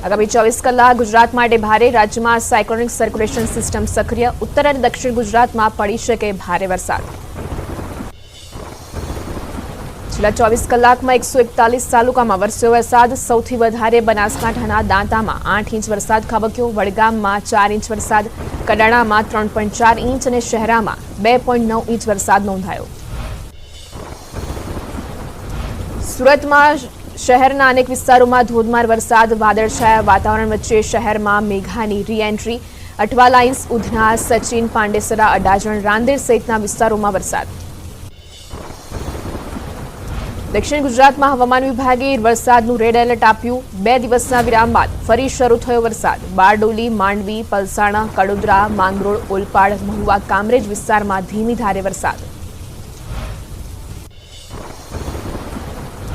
આગામી 24 કલાક ગુજરાત માટે ભારે. રાજ્યમાં સાયક્લોનિક સર્ક્યુલેશન સિસ્ટમ સક્રિય. ઉત્તર અને દક્ષિણ ગુજરાતમાં પડી શકે ભારે વરસાદ. છેલ્લા 24 કલાકમાં 141 તાલુકામાં વરસ્યો વરસાદ. સૌથી વધારે બનાસકાંઠાના દાંતામાં 8 ઇંચ વરસાદ ખાબક્યો. વડગામમાં 4 ઇંચ વરસાદ, કડાણામાં 3.4 ઇંચ અને શહેરામાં 2.9 ઇંચ વરસાદ નોંધાયો. સુરતમાં શહેરના અનેક વિસ્તારોમાં ધોધમાર વરસાદ. વાદળછાયા વાતાવરણ વચ્ચે શહેરમાં મેઘાની રી-એન્ટ્રી. અઠવા લાઇન્સ, ઉધના, સચિન, પાંડેસરા, અડાજણ, રાંદેર સહિતના વિસ્તારોમાં વરસાદ. દક્ષિણ ગુજરાતમાં હવામાન વિભાગે વરસાદનું રેડ એલર્ટ આપ્યું. 2 દિવસના વિરામ બાદ ફરી શરૂ થયો વરસાદ. બારડોલી, માંડવી, પલસાણા, કડોદરા, માંગરોળ, ઓલપાડ, મહુવા, કામરેજ વિસ્તારમાં ધીમી ધારે વરસાદ.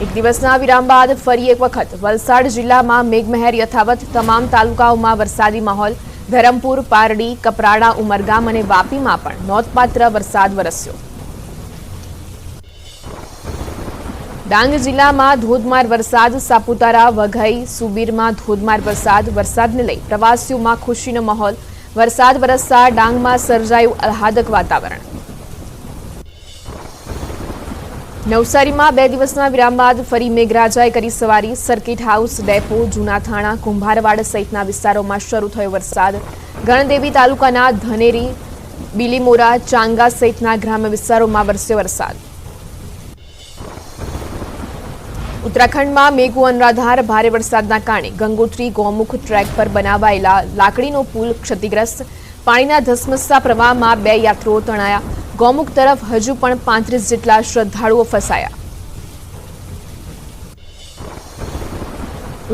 એક દિવસના વિરામ બાદ ફરી એક વખત વલસાડ જિલ્લામાં મેઘમહેર યથાવત. તમામ તાલુકાઓમાં વરસાદી માહોલ. ધરમપુર, પારડી, કપરાડા, ઉમરગામ અને વાપીમાં પણ નોંધપાત્ર વરસાદ વરસ્યો. ડાંગ જિલ્લામાં ધોધમાર વરસાદ. સાપુતારા, વઘઈ, સુબીરમાં ધોધમાર વરસાદ. વરસાદને લઈ પ્રવાસીઓમાં ખુશીનો માહોલ. વરસાદ વરસતા ડાંગમાં સર્જાયું આહલાદક વાતાવરણ. નવસારીમાં 2 દિવસના વિરામ બાદ ફરી મેઘરાજાએ કરી સવારી. સર્કિટ હાઉસ, ડેપો, જૂના થાણા, કુંભારવાડ સહિતના વિસ્તારોમાં શરૂ થયો વરસાદ. ગણદેવી તાલુકાના ધનેરી, બિલીમોરા, ચાંગા સહિતના ગ્રામ્ય વિસ્તારોમાં વરસ્યો વરસાદ. ઉત્તરાખંડમાં મેઘુ અનરાધાર. ભારે વરસાદના કારણે ગંગોત્રી ગૌમુખ ટ્રેક પર બનાવાયેલા લાકડીનો પુલ ક્ષતિગ્રસ્ત. પાણીના ધસમસતા પ્રવાહમાં 2 યાત્રીઓ તણાયા. ગૌમુખ તરફ હજુ પણ 35 જેટલા શ્રદ્ધાળુઓ ફસાયા.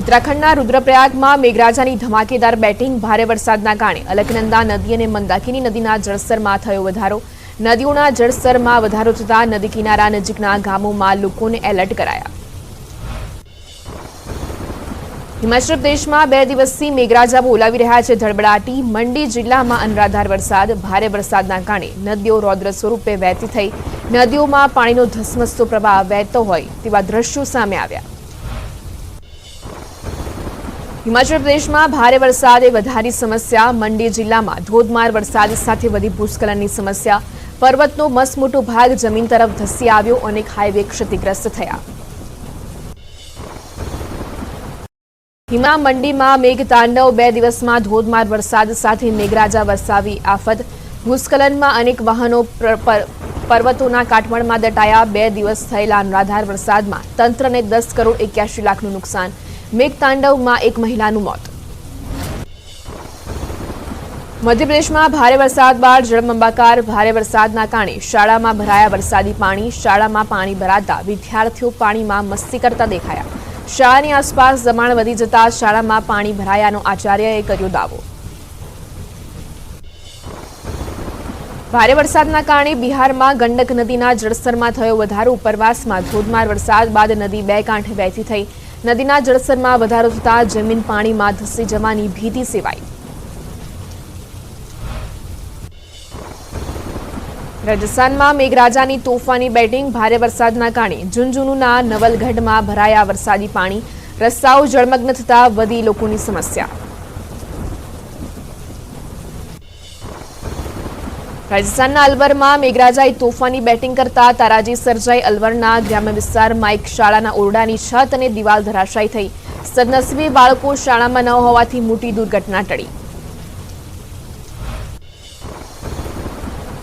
ઉત્તરાખંડના રુદ્રપ્રયાગમાં મેઘરાજાની ધમાકેદાર બેટિંગ. ભારે વરસાદના કારણે અલકનંદા નદી અને મંદાકિની નદીના જળસ્તરમાં થયો વધારો. નદીઓના જળસ્તરમાં વધારો થતાં નદી કિનારા નજીકના ગામોમાં લોકોને એલર્ટ કરાયા. હિમાચલ પ્રદેશમાં 2 દિવસથી મેઘરાજા બોલાવી રહ્યા છે ધડબડાટી. મંડી જિલ્લામાં અનરાધાર વરસાદ. ભારે વરસાદના કારણે નદીઓ રૌદ્ર સ્વરૂપે વહેતી થઈ. નદીઓમાં પાણીનો ધસમસતો પ્રવાહ વહેતો હોય તેવા દ્રશ્યો સામે આવ્યા. હિમાચલ પ્રદેશમાં ભારે વરસાદે વધારી સમસ્યા. મંડી જિલ્લામાં ધોધમાર વરસાદ સાથે વધી ભૂસ્ખલનની સમસ્યા. પર્વતનો મસમોટો ભાગ જમીન તરફ ધસી આવ્યો. અનેક હાઈવે ક્ષતિગ્રસ્ત થયા. હિમા મંડીમાં મેઘતાંડવ. 2 દિવસમાં ધોધમાર વરસાદ સાથે મેઘરાજા વરસાવી આફત. ભૂસ્ખલનમાં અનેક વાહનો પર્વતોના કાટમાળમાં દટાયા. 2 દિવસ થયેલા અનરાધાર વરસાદમાં તંત્રને 10 કરોડ 81 લાખનું નુકસાન. મેઘતાંડવમાં એક મહિલાનું મોત. મધ્યપ્રદેશમાં ભારે વરસાદ બાદ જળબંબાકાર. ભારે વરસાદના કારણે શાળામાં ભરાયા વરસાદી પાણી. શાળામાં પાણી ભરાતા વિદ્યાર્થીઓ પાણીમાં મસ્તી કરતા દેખાયા. શાળાની આસપાસ દબાણ વધી જતા શાળામાં પાણી ભરાયાનો આચાર્યએ કર્યો દાવો. ભારે વરસાદના કારણે બિહારમાં ગંડક નદીના જળસ્તરમાં થયો વધારો. ઉપરવાસમાં ધોધમાર વરસાદ બાદ નદી 2 કાંઠે વહેતી થઈ. નદીના જળસ્તરમાં વધારો થતાં જમીન પાણીમાં ધસી જવાની ભીતિ સેવાઈ. રાજસ્થાનમાં મેઘરાજાની તોફાની બેટિંગ. ભારે વરસાદના કારણે ઝુંઝુનુના નવલગઢમાં ભરાયા વરસાદી પાણી. રસ્તાઓ જળમગ્ન થતા વધી લોકોની સમસ્યા. રાજસ્થાનના અલવરમાં મેઘરાજાએ તોફાની બેટિંગ કરતા તારાજી સર્જાઈ. અલવરના ગ્રામ્ય વિસ્તારમાં એક શાળાના ઓરડાની છત અને દિવાલ ધરાશાયી થઈ. સદનસીબે બાળકો શાળામાં ન હોવાથી મોટી દુર્ઘટના ટળી.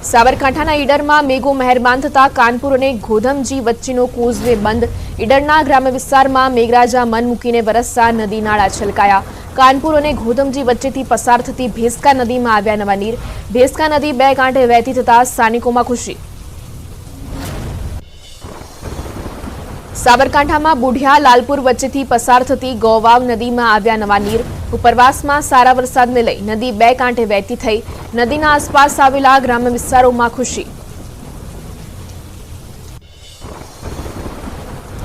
સાબરકાંઠાના ઈડરમાં મેઘો મહેરબાન થતા કાનપુર અને ગોધમજી વચ્ચેનો કોઝવે બંધ. ઈડરના ગ્રામ્ય વિસ્તારમાં મેઘરાજા મન મૂકીને વરસતા નદી નાળા છલકાયા. કાનપુર અને ગોધમજી વચ્ચેથી પસાર થતી ભેસકા નદીમાં આવ્યા નવા નીર. ભેસકા નદી 2 કાંઠે વહેતી થતા સ્થાનિકોમાં ખુશી. સાબરકાંઠામાં બુઢિયા લાલપુર વચ્ચેથી પસાર થતી ગોવાવ નદીમાં આવ્યા નવા નીર. ઉપરવાસમાં સારા વરસાદને લઈ નદી 2 કાંઠે વહેતી થઈ. નદીના આસપાસ આવેલા ગ્રામ્ય વિસ્તારોમાં ખુશી.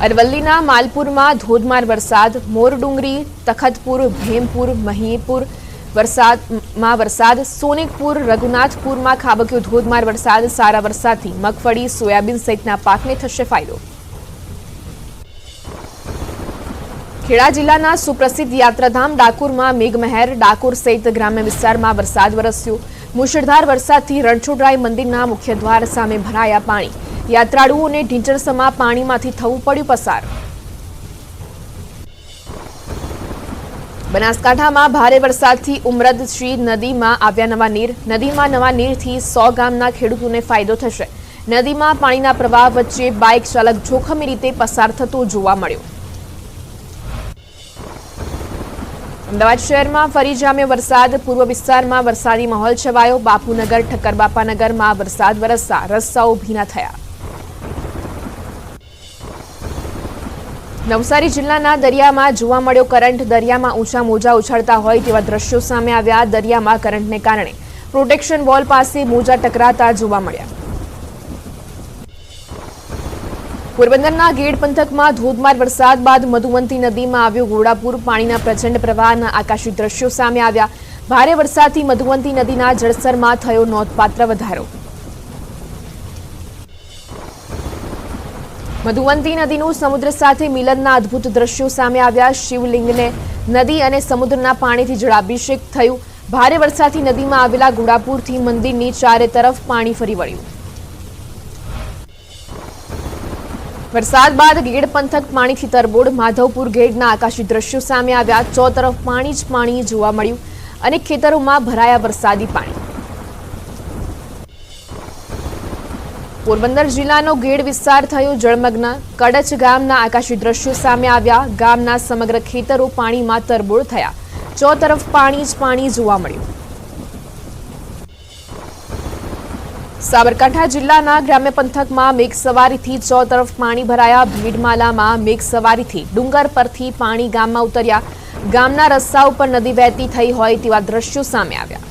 અરવલ્લીના માલપુરમાં ધોધમાર વરસાદ. મોરડુંગરી, તખતપુર, ભેમપુર, મહીપુર વરસાદ. સોનિકપુર, રઘુનાથપુરમાં ખાબક્યો ધોધમાર વરસાદ. સારા વરસાદથી મગફળી, સોયાબીન સહિતના પાકને થશે ફાયદો. ખેડા જિલ્લાના સુપ્રસિદ્ધ યાત્રાધામ ડાકોરમાં મેઘમહેર. ડાકોર સહિત ગ્રામ્ય વિસ્તારમાં વરસાદ વરસ્યો. મુશળધાર વરસાદથી રણછોડરાય મંદિરના મુખ્ય દ્વાર સામે ભરાયા પાણી. યાત્રાળુઓને ઢીંચણસમા પાણીમાંથી થવું પડ્યું પસાર. બનાસકાંઠામાં ભારે વરસાદથી ઉમરદશી નદીમાં આવ્યા નવા નીર. નદીમાં નવા નીરથી 100 ગામના ખેડૂતોને ફાયદો થશે. નદીમાં પાણીના પ્રવાહ વચ્ચે બાઇક ચાલક જોખમી રીતે પસાર થતો જોવા મળ્યો. અમદાવાદ શહેરમાં ફરી જામ્યો વરસાદ. પૂર્વ વિસ્તારમાં વરસાદી માહોલ છવાયો. બાપુનગર, ઠક્કરબાપાનગરમાં વરસાદ વરસતા રસ્તાઓ ભીના થયા. નવસારી જિલ્લાના દરિયામાં જોવા મળ્યો કરંટ. દરિયામાં ઊંચા મોજા ઉછળતા હોય તેવા દ્રશ્યો સામે આવ્યા. દરિયામાં કરંટને કારણે પ્રોટેક્શન વોલ પાસે મોજા ટકરાતા જોવા મળ્યા. પોરબંદરના ગેડ પંથકમાં ધોધમાર વરસાદ બાદ મધુવંતી નદીમાં આવ્યું ઘોડાપુર. પાણીના પ્રચંડ પ્રવાહના આકાશી દ્રશ્યો સામે આવ્યા. ભારે વરસાદથી મધુવંતી નદીના જળસ્તરમાં થયો નોંધપાત્ર વધારો. મધુવંતી નદીનું સમુદ્ર સાથે મિલનના અદ્ભુત દ્રશ્યો સામે આવ્યા. શિવલિંગને નદી અને સમુદ્રના પાણીથી જળાભિષેક થયું. ભારે વરસાદથી નદીમાં આવેલા ઘોડાપુરથી મંદિરની ચારે તરફ પાણી ફરી વળ્યું. વરસાદ બાદ ગેડ પંથક પાણીથી તરબોળ. માધવપુર ગેડના આકાશી દ્રશ્યો સામે આવ્યા. ચોતરફ પાણી જ પાણી જોવા મળ્યું. અનેક ખેતરોમાં ભરાયા વરસાદી પાણી. પોરબંદર જિલ્લાનો ગેડ વિસ્તાર થયો જળમગ્ન. કડચ ગામના આકાશી દ્રશ્યો સામે આવ્યા. ગામના સમગ્ર ખેતરો પાણીમાં તરબોળ થયા. ચોતરફ પાણી જ પાણી જોવા મળ્યું. સાબરકાંઠા જિલ્લાના ગ્રામ્ય પંથકમાં મેઘસવારીથી ચોતરફ પાણી ભરાયા. ભીડમાલામાં મેઘસવારીથી ડુંગર પરથી પાણી ગામમાં ઉતર્યા. ગામના રસ્તા ઉપર નદી વહેતી થઈ હોય તેવા દ્રશ્યો સામે આવ્યા.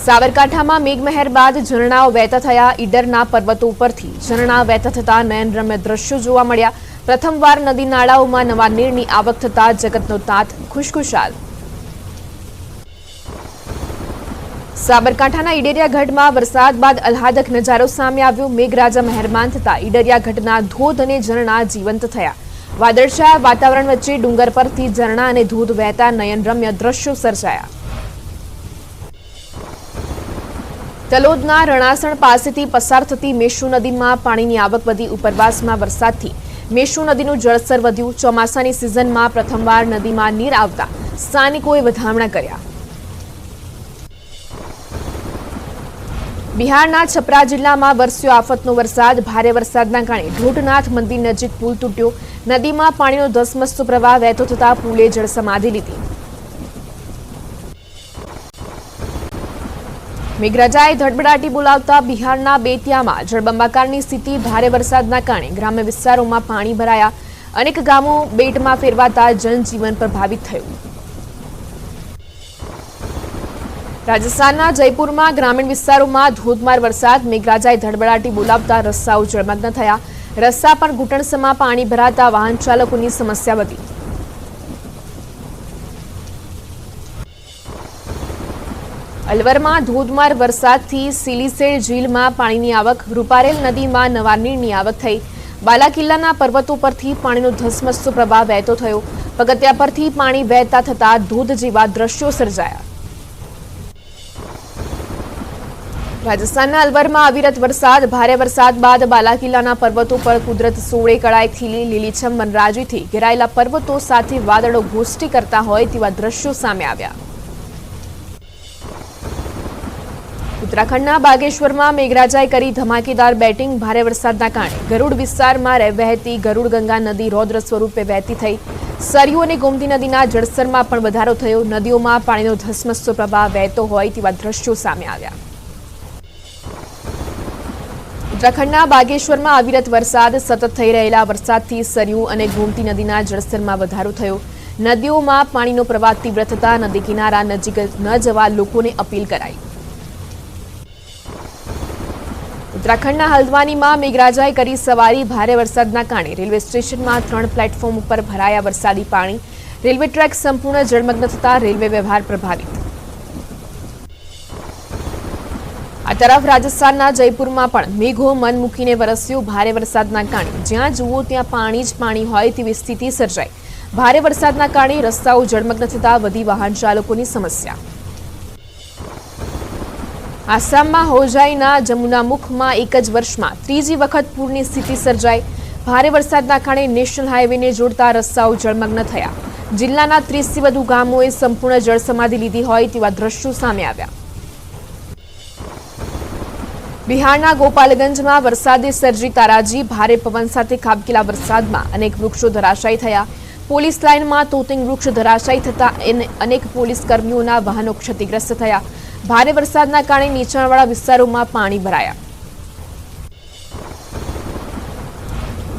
સાબરકાંઠામાં મેઘમહેર બાદ ઝરણાઓ વહેતા થયા. ઈડરના પર્વતો ઉપરથી ઝરણા વહેતા થતા નયનરમ્ય દ્રશ્યો જોવા મળ્યા. પ્રથમવાર નદી નાળાઓમાં નવા નીરની આવક થતા જગતનો તાત ખુશખુશાલ. સાબરકાંઠાના ઈડરિયા ગઢમાં વરસાદ બાદ આહલાદક નજારો સામે આવ્યો. મેઘરાજા મહેરબાન થતા ઈડરિયા ગઢના ધોધ અને ઝરણા જીવંત થયા. વાદળછાયા વાતાવરણ વચ્ચે ડુંગર પરથી ઝરણા અને ધોધ વહેતા નયનરમ્ય દ્રશ્યો સર્જાયા. તલોદના રણાસણ પાસેથી પસાર થતી મેશુ નદીમાં પાણીની આવક વધી. ઉપરવાસમાં વરસાદથી મેશુ નદીનું જળસ્તર વધ્યું. ચોમાસાની સિઝનમાં પ્રથમવાર નદીમાં નીર આવતા સ્થાનિકોએ વધામણા કર્યા. બિહારના છપરા જિલ્લામાં વરસ્યો આફતનો વરસાદ. ભારે વરસાદના કારણે ઢોઢનાથ મંદિર નજીક પુલ તૂટ્યો. નદીમાં પાણીનો ધસમસતો પ્રવાહ વહેતો થતા પુલે જળસમાધિ લીધી. મેઘરાજાએ ધડબડાટી બોલાવતા બિહારના બેતિયામાં જળબંબાકારની સ્થિતિ. ભારે વરસાદના કારણે ગ્રામ્ય વિસ્તારોમાં પાણી ભરાયા. અનેક ગામો બેટમાં ફેરવાતા જનજીવન પ્રભાવિત થયું. રાજસ્થાનના જયપુરમાં ગ્રામીણ વિસ્તારોમાં ધોધમાર વરસાદ. મેઘરાજાએ ધડબડાટી બોલાવતા રસ્તાઓ જળમગ્ન થયા. રસ્તા પર ઘૂંટણસમાં પાણી ભરાતા વાહન ચાલકોની સમસ્યા વધી. અલવરમાં ધોધમાર વરસાદથી સિલીસેડ ઝીલમાં પાણીની આવક. રૂપારેલ નદીમાં નવા નીરની આવક થઈ. બાલાકિલ્લાના પર્વતો પરથી પાણીનો ધસમસતો પ્રવાહ વહેતો થયો. પગથિયા પરથી પાણી વહેતા થતા ધોધ જેવા દ્રશ્યો સર્જાયા. રાજસ્થાનના અલવરમાં અવિરત વરસાદ. ભારે વરસાદ બાદ બાલાકિલ્લાના પર્વતો પર કુદરત સોળે કળાએ ખીલી. લીલીછમ વનરાજીથી ઘેરાયેલા પર્વતો સાથે વાદળો ગોષ્ઠી કરતા હોય તેવા દ્રશ્યો સામે આવ્યા. ઉત્તરાખંડના બાગેશ્વરમાં મેઘરાજાએ કરી ધમાકેદાર બેટિંગ. ભારે વરસાદના કારણે ગરુડ વિસ્તારમાં વહેતી ગરુડ ગંગા નદી રૌદ્ર સ્વરૂપે વહેતી થઈ. સરયુ અને ગોમતી નદીના જળસ્તરમાં પણ વધારો થયો. નદીઓમાં પાણીનો ધસમસતો પ્રવાહ વહેતો હોય તેવા દ્રશ્યો સામે આવ્યા. ઉત્તરાખંડના બાગેશ્વરમાં અવિરત વરસાદ. સતત થઈ રહેલા વરસાદથી સરયુ અને ગોમતી નદીના જળસ્તરમાં વધારો થયો. નદીઓમાં પાણીનો પ્રવાહ તીવ્ર થતા નદી કિનારા નજીક ન જવા લોકોને અપીલ કરાઈ. ઉત્તરાખંડના હલ્દવાનીમાં મેઘરાજાએ કરી સવારી. ભારે વરસાદના કારણે રેલવે સ્ટેશનમાં 3 પ્લેટફોર્મ ઉપર ભરાયા વરસાદી પાણી. રેલવે ટ્રેક સંપૂર્ણ જળમગ્ન થતા રેલવે વ્યવહાર પ્રભાવિત. આ તરફ રાજસ્થાનના જયપુરમાં પણ મેઘો મન મૂકીને વરસ્યો ભારે વરસાદના કારણે જ્યાં જુઓ ત્યાં પાણી જ પાણી હોય તેવી સ્થિતિ સર્જાઈ। ભારે વરસાદના કારણે રસ્તાઓ જળમગ્ન થતા વધી વાહન ચાલકોની સમસ્યા। આસામમાં હોજાઈના જમુનામુખમાં એક જ વર્ષમાં ત્રીજી વખત પૂરની સ્થિતિ સર્જાઈ। ભારે વરસાદના કારણે નેશનલ હાઈવેને જોડતા રસ્તાઓ જળમગ્ન થયા। જિલ્લાના 30થી વધુ ગામોએ સંપૂર્ણ જળસમાધિ લીધી હોય તેવા દ્રશ્યો સામે આવ્યા। બિહારના ગોપાલગંજમાં વરસાદે સર્જી તારાજી। ભારે પવન સાથે ખાબકેલા વરસાદમાં અનેક વૃક્ષો ધરાશાયી થયા। પોલીસ લાઇનમાં તોતિંગ વૃક્ષ ધરાશાયી થતા અનેક પોલીસ કર્મીઓના વાહનો ક્ષતિગ્રસ્ત થયા। ભારે વરસાદના કારણે નીચાણવાળા વિસ્તારોમાં પાણી ભરાયા।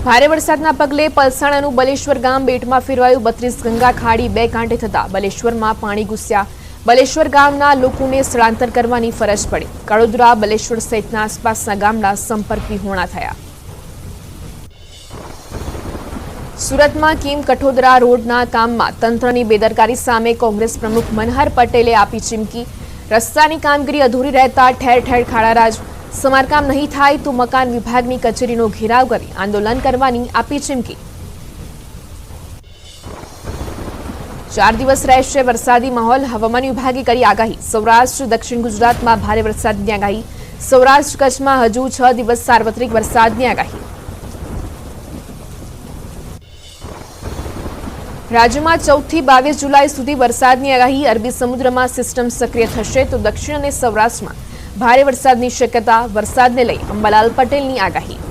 ભારે વરસાદના પગલે પલસાણાનું બલેશ્વર ગામ બેટમાં ફેરવાયું। 32 ગંગા ખાડી બે કાંઠે થતા બલેશ્વરમાં પાણી ઘૂસ્યા। બલેશ્વર ગામના લોકોને સ્થળાંતર કરવાની ફરજ પડી। કડોદરા બલેશ્વર સહિતના આસપાસના ગામના સંપર્ક વિહોણા થયા। સુરતમાં કિમ કઠોદરા રોડના કામમાં તંત્રની બેદરકારી સામે કોંગ્રેસ પ્રમુખ મનહર પટેલે આપી ચીમકી। રસ્તાની કામગીરી અધૂરી રહેતા ઠેર ઠેર ખાડારાજ। સમારકામ નહીં થાય તો મકાન વિભાગની કચેરીનો ઘેરાવ કરી આંદોલન કરવાની આપી ચીમકી। 4 દિવસ રહેશે વરસાદી માહોલ। હવામાન વિભાગે કરી આગાહી। સૌરાષ્ટ્ર દક્ષિણ ગુજરાતમાં ભારે વરસાદની આગાહી। સૌરાષ્ટ્ર કચ્છમાં હજુ 6 દિવસ સાર્વત્રિક વરસાદની આગાહી। રાજ્યમાં 14 થી 22 જુલાઈ સુધી વરસાદની આગાહી। અરબી સમુદ્રમાં સિસ્ટમ સક્રિય થશે તો દક્ષિણ અને સૌરાષ્ટ્રમાં ભારે વરસાદની શક્યતા। વરસાદને લઈ અંબાલાલ પટેલની આગાહી।